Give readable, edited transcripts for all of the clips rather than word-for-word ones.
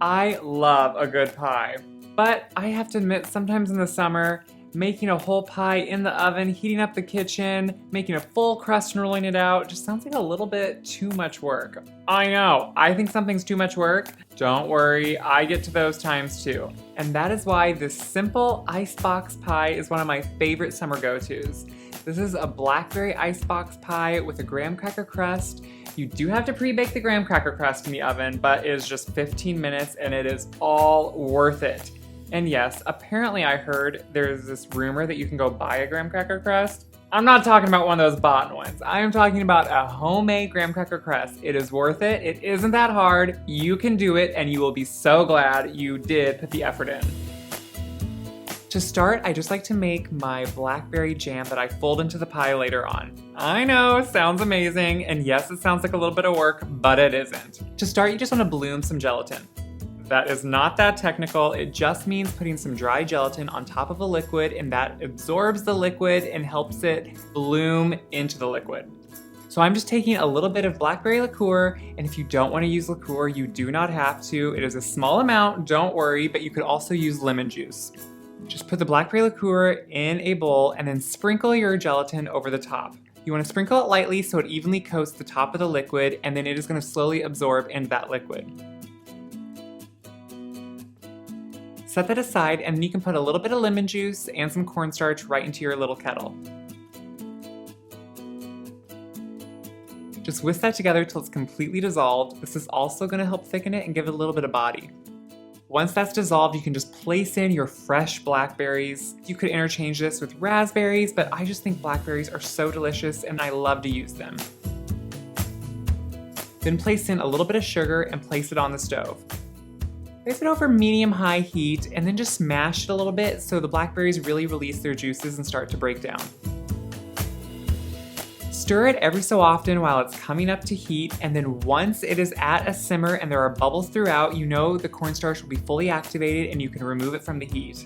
I love a good pie, but I have to admit sometimes in the summer, making a whole pie in the oven, heating up the kitchen, making a full crust and rolling it out just sounds like a little bit too much work. I know, I think something's too much work. Don't worry, I get to those times too. And that is why this simple icebox pie is one of my favorite summer go-tos. This is a blackberry icebox pie with a graham cracker crust. You do have to pre-bake the graham cracker crust in the oven, but it is just 15 minutes and it is all worth it. And yes, apparently I heard there's this rumor that you can go buy a graham cracker crust. I'm not talking about one of those bought ones. I am talking about a homemade graham cracker crust. It is worth it. It isn't that hard. You can do it and you will be so glad you did put the effort in. To start, I just like to make my blackberry jam that I fold into the pie later on. I know, sounds amazing, and yes, it sounds like a little bit of work, but it isn't. To start, you just want to bloom some gelatin. That is not that technical, it just means putting some dry gelatin on top of a liquid, and that absorbs the liquid and helps it bloom into the liquid. So I'm just taking a little bit of blackberry liqueur, and if you don't want to use liqueur, you do not have to. It is a small amount, don't worry, but you could also use lemon juice. Just put the blackberry liqueur in a bowl and then sprinkle your gelatin over the top. You want to sprinkle it lightly so it evenly coats the top of the liquid, and then it is going to slowly absorb into that liquid. Set that aside, and then you can put a little bit of lemon juice and some cornstarch right into your little kettle. Just whisk that together till it's completely dissolved. This is also going to help thicken it and give it a little bit of body. Once that's dissolved, you can just place in your fresh blackberries. You could interchange this with raspberries, but I just think blackberries are so delicious and I love to use them. Then place in a little bit of sugar and place it on the stove. Place it over medium-high heat and then just smash it a little bit so the blackberries really release their juices and start to break down. Stir it every so often while it's coming up to heat, and then once it is at a simmer and there are bubbles throughout, you know the cornstarch will be fully activated and you can remove it from the heat.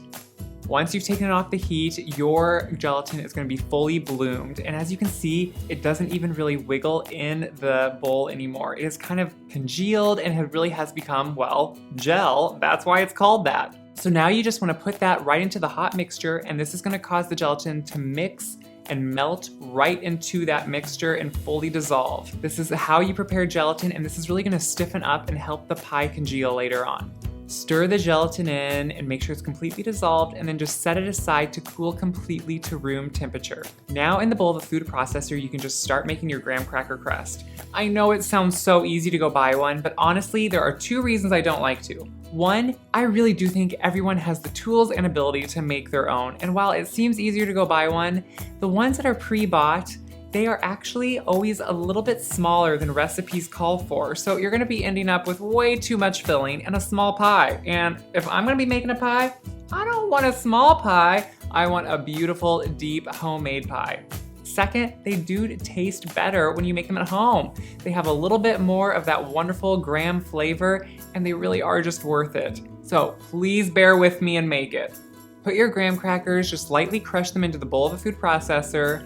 Once you've taken it off the heat, your gelatin is going to be fully bloomed, and as you can see, it doesn't even really wiggle in the bowl anymore. It is kind of congealed and it really has become, well, gel. That's why it's called that. So now you just want to put that right into the hot mixture, and this is going to cause the gelatin to mix and melt right into that mixture and fully dissolve. This is how you prepare gelatin, and this is really gonna stiffen up and help the pie congeal later on. Stir the gelatin in and make sure it's completely dissolved, and then just set it aside to cool completely to room temperature. Now in the bowl of a food processor, you can just start making your graham cracker crust. I know it sounds so easy to go buy one, but honestly, there are two reasons I don't like to. One, I really do think everyone has the tools and ability to make their own, and while it seems easier to go buy one, the ones that are pre-bought, they are actually always a little bit smaller than recipes call for, so you're gonna be ending up with way too much filling and a small pie. And if I'm gonna be making a pie, I don't want a small pie, I want a beautiful, deep, homemade pie. Second, they do taste better when you make them at home. They have a little bit more of that wonderful graham flavor, and they really are just worth it. So please bear with me and make it. Put your graham crackers, just lightly crush them into the bowl of a food processor,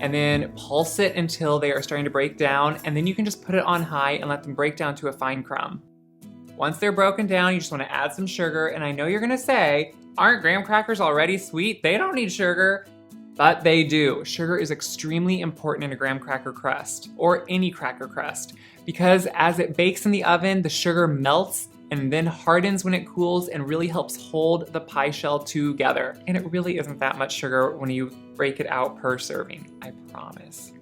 and then pulse it until they are starting to break down, and then you can just put it on high and let them break down to a fine crumb. Once they're broken down, you just want to add some sugar, and I know you're gonna say, aren't graham crackers already sweet? They don't need sugar. But they do. Sugar is extremely important in a graham cracker crust, or any cracker crust, because as it bakes in the oven, the sugar melts and then hardens when it cools and really helps hold the pie shell together. And it really isn't that much sugar when you break it out per serving, I promise.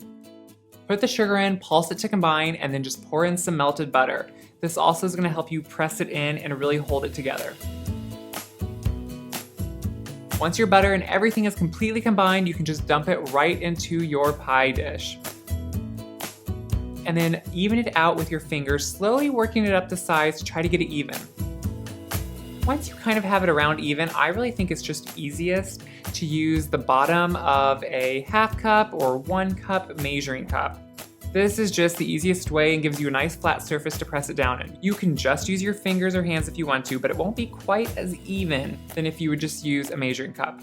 Put the sugar in, pulse it to combine, and then just pour in some melted butter. This also is gonna help you press it in and really hold it together. Once your butter and everything is completely combined, you can just dump it right into your pie dish. And then even it out with your fingers, slowly working it up the sides to try to get it even. Once you kind of have it around even, I really think it's just easiest to use the bottom of a half cup or 1 cup measuring cup. This is just the easiest way and gives you a nice flat surface to press it down in. You can just use your fingers or hands if you want to, but it won't be quite as even than if you would just use a measuring cup.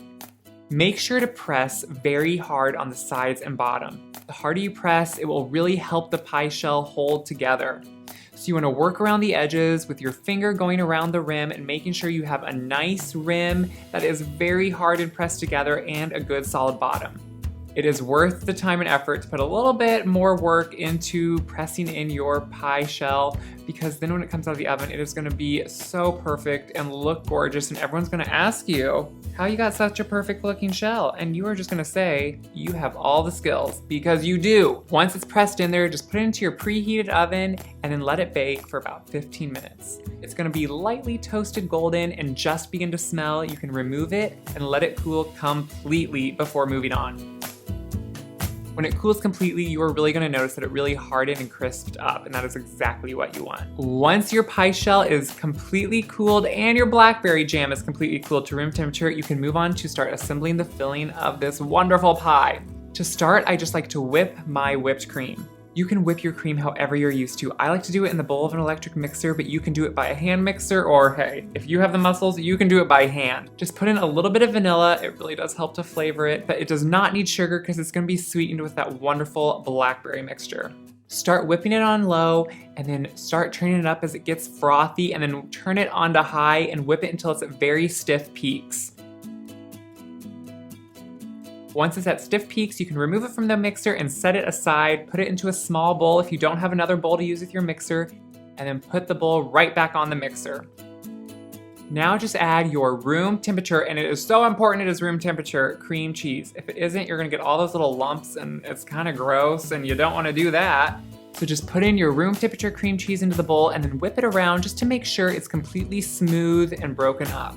Make sure to press very hard on the sides and bottom. The harder you press, it will really help the pie shell hold together. So you want to work around the edges with your finger going around the rim and making sure you have a nice rim that is very hard and pressed together and a good solid bottom. It is worth the time and effort to put a little bit more work into pressing in your pie shell, because then when it comes out of the oven, it is going to be so perfect and look gorgeous, and everyone's going to ask you how you got such a perfect looking shell, and you are just going to say you have all the skills, because you do. Once it's pressed in there, just put it into your preheated oven and then let it bake for about 15 minutes. It's going to be lightly toasted golden and just begin to smell. You can remove it and let it cool completely before moving on. When it cools completely, you are really going to notice that it really hardened and crisped up, and that is exactly what you want. Once your pie shell is completely cooled and your blackberry jam is completely cooled to room temperature, you can move on to start assembling the filling of this wonderful pie. To start, I just like to whip my whipped cream. You can whip your cream however you're used to. I like to do it in the bowl of an electric mixer, but you can do it by a hand mixer, or hey, if you have the muscles, you can do it by hand. Just put in a little bit of vanilla. It really does help to flavor it, but it does not need sugar because it's going to be sweetened with that wonderful blackberry mixture. Start whipping it on low and then start turning it up as it gets frothy, and then turn it on to high and whip it until it's at very stiff peaks. Once it's at stiff peaks, you can remove it from the mixer and set it aside. Put it into a small bowl if you don't have another bowl to use with your mixer, and then put the bowl right back on the mixer. Now just add your room temperature, and it is so important it is room temperature, cream cheese. If it isn't, you're gonna get all those little lumps and it's kind of gross and you don't wanna do that. So just put in your room temperature cream cheese into the bowl and then whip it around just to make sure it's completely smooth and broken up.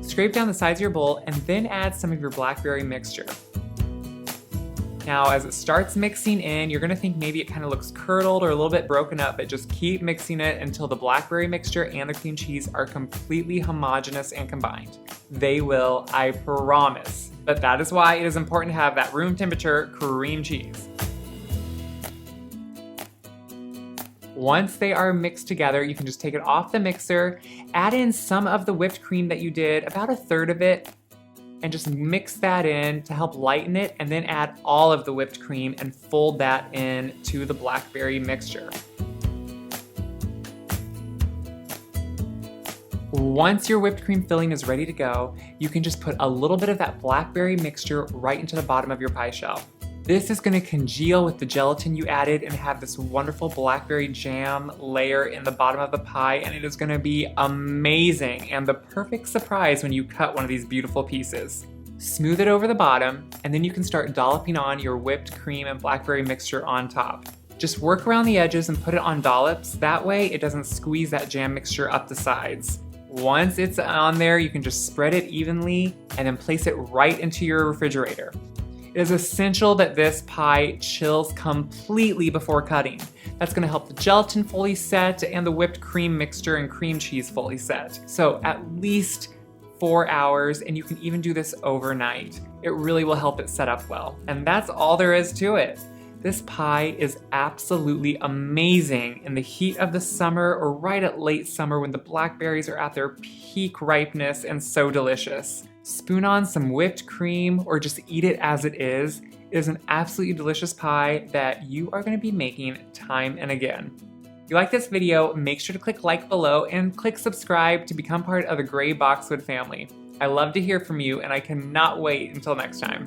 Scrape down the sides of your bowl and then add some of your blackberry mixture. Now, as it starts mixing in, you're gonna think maybe it kind of looks curdled or a little bit broken up, but just keep mixing it until the blackberry mixture and the cream cheese are completely homogeneous and combined. They will, I promise. But that is why it is important to have that room temperature cream cheese. Once they are mixed together, you can just take it off the mixer, add in some of the whipped cream that you did, about a third of it, and just mix that in to help lighten it, and then add all of the whipped cream and fold that in to the blackberry mixture. Once your whipped cream filling is ready to go, you can just put a little bit of that blackberry mixture right into the bottom of your pie shell. This is going to congeal with the gelatin you added and have this wonderful blackberry jam layer in the bottom of the pie, and it is going to be amazing and the perfect surprise when you cut one of these beautiful pieces. Smooth it over the bottom, and then you can start dolloping on your whipped cream and blackberry mixture on top. Just work around the edges and put it on dollops, that way it doesn't squeeze that jam mixture up the sides. Once it's on there, you can just spread it evenly and then place it right into your refrigerator. It is essential that this pie chills completely before cutting. That's gonna help the gelatin fully set and the whipped cream mixture and cream cheese fully set. So at least 4 hours, and you can even do this overnight. It really will help it set up well. And that's all there is to it. This pie is absolutely amazing in the heat of the summer or right at late summer when the blackberries are at their peak ripeness and so delicious. Spoon on some whipped cream or just eat it as it is. It is an absolutely delicious pie that you are going to be making time and again. If you like this video, make sure to click like below and click subscribe to become part of the Gray Boxwood family. I love to hear from you, and I cannot wait until next time.